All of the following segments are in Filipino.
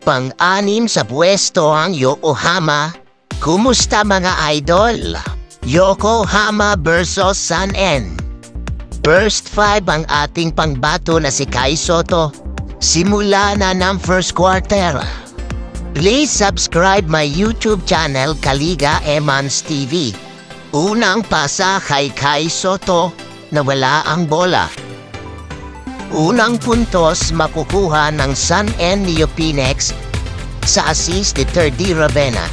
Pang-anim sa pwesto ang Yokohama. Kumusta mga idol? Yokohama versus Sun N. First 5 ang ating pangbato na si Kai Sotto. Simula na ng first quarter. Please subscribe my YouTube channel Kaliga Emans TV. Unang pasa kay Kai Sotto na wala ang bola. Unang puntos makukuha ng Sun N Neo Phoenix sa assist ni Terdy Ravenna.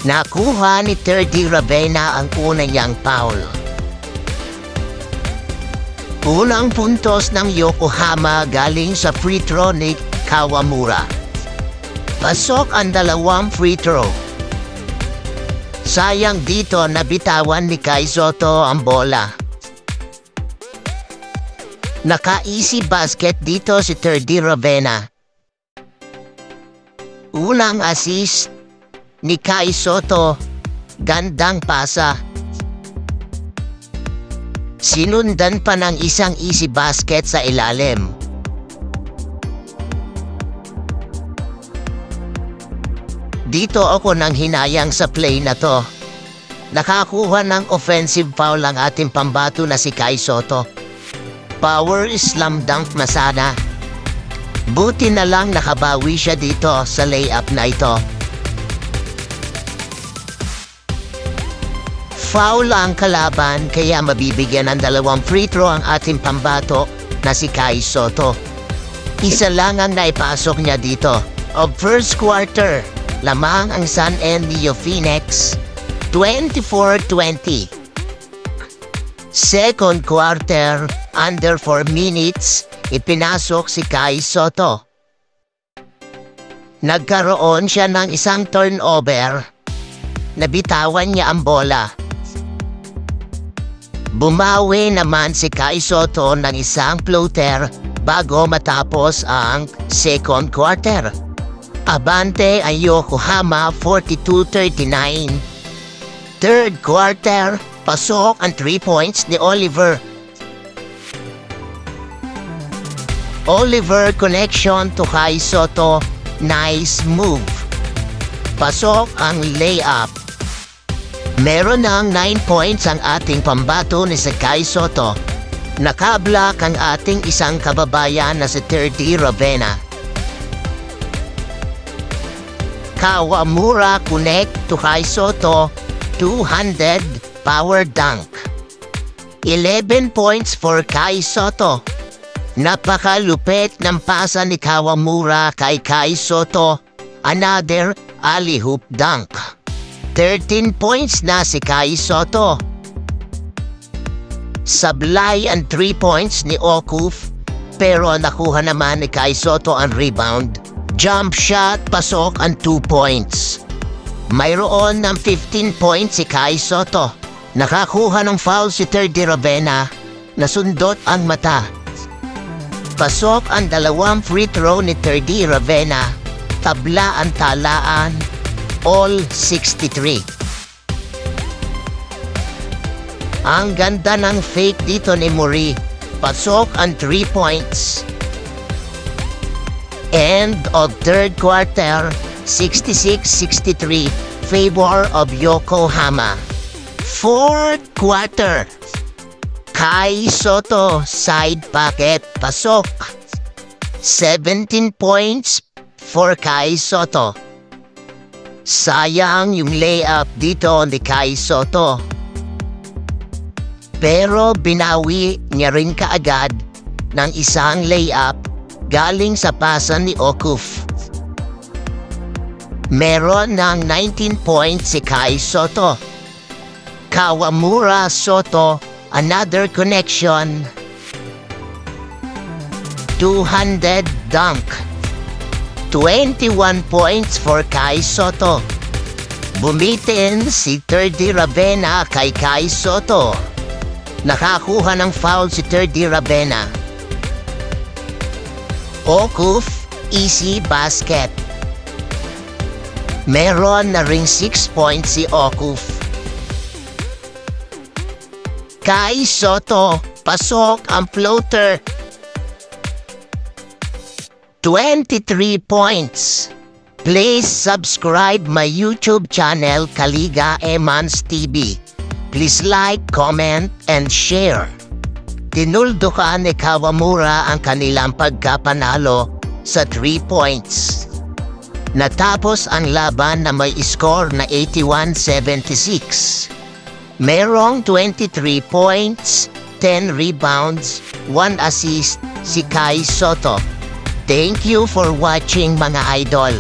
Nakuha ni Terdy Ravenna ang una niyang foul. Unang puntos ng Yokohama galing sa free throw ni Kawamura. Pasok ang dalawang free throw. Sayang dito nabitawan ni Kai Sotto ang bola. Naka-easy basket dito si Terdy Ravenna. Unang assist ni Kai Sotto, gandang pasa. Sinundan pa ng isang easy basket sa ilalim. Dito ako nang hinayang sa play na to. Nakakuha ng offensive foul ang ating pambato na si Kai Sotto. Power slam dunk na sana. Buti na lang nakabawi siya dito sa layup na ito. Foul ang kalaban kaya mabibigyan ng dalawang free throw ang ating pambato na si Kai Sotto. Isa lang ang naipasok niya dito. Of first quarter, lamang ang Sun N Neo Phoenix, 24-20. Second quarter, under 4 minutes, ipinasok si Kai Sotto. Nagkaroon siya ng isang turnover. Nabitawan niya ang bola. Bumawi naman si Kai Sotto ng isang floater bago matapos ang second quarter. Abante ang Yokohama 42-39. Third quarter, pasok ang 3 points ni Oliver. Oliver connection to Kai Sotto, nice move. Pasok ang layup. Meron ng 9 points ang ating pambato ni si Kai Sotto. Nakablock ang ating isang kababayan na si Terdy Ravenna. Kawamura connect to Kai Sotto, 200 power dunk. 11 points for Kai Sotto. Napakalupit ng pasa ni Kawamura kay Kai Sotto. Another alley-oop dunk. 13 points na si Kai Sotto. Sablay ang 3 points ni Okuf, pero nakuha naman ni Kai Sotto ang rebound. Jump shot, pasok ang 2 points. Mayroon ng 15 points si Kai Sotto. Nakakuha ng foul si Terdy Ravenna. Nasundot ang mata. Pasok ang dalawang free throw ni Terdy Ravenna. Tabla ang talaan. All 63. Ang ganda ng fake dito ni Muri. Pasok ang 3 points. End of third quarter, 66-63, favor of Yokohama. Fourth quarter, Kai Sotto, side pocket, pasok. 17 points for Kai Sotto. Sayang yung layup dito ni Kai Sotto. Pero binawi niya rin kaagad ng isang layup galing sa pasa ni Okuf. Meron ng 19 points si Kai Sotto. Kawamura Sotto, another connection. 200 dunk. 21 points for Kai Sotto. Bumitin si Terdy Ravenna kay Kai Sotto. Nakakuha ng foul si Terdy Ravenna. Okuf, easy basket. Meron na ring 6 points si Okuf. Kai Sotto, pasok ang floater. 23 points. Please subscribe my YouTube channel Kaliga Emans TV. Please like, comment, and share. Tinuldukan ni Kawamura ang kanilang pagkapanalo sa 3 points. Natapos ang laban na may score na 81-76. Merong 23 points, 10 rebounds, 1 assist si Kai Soto. Thank you for watching mga idol.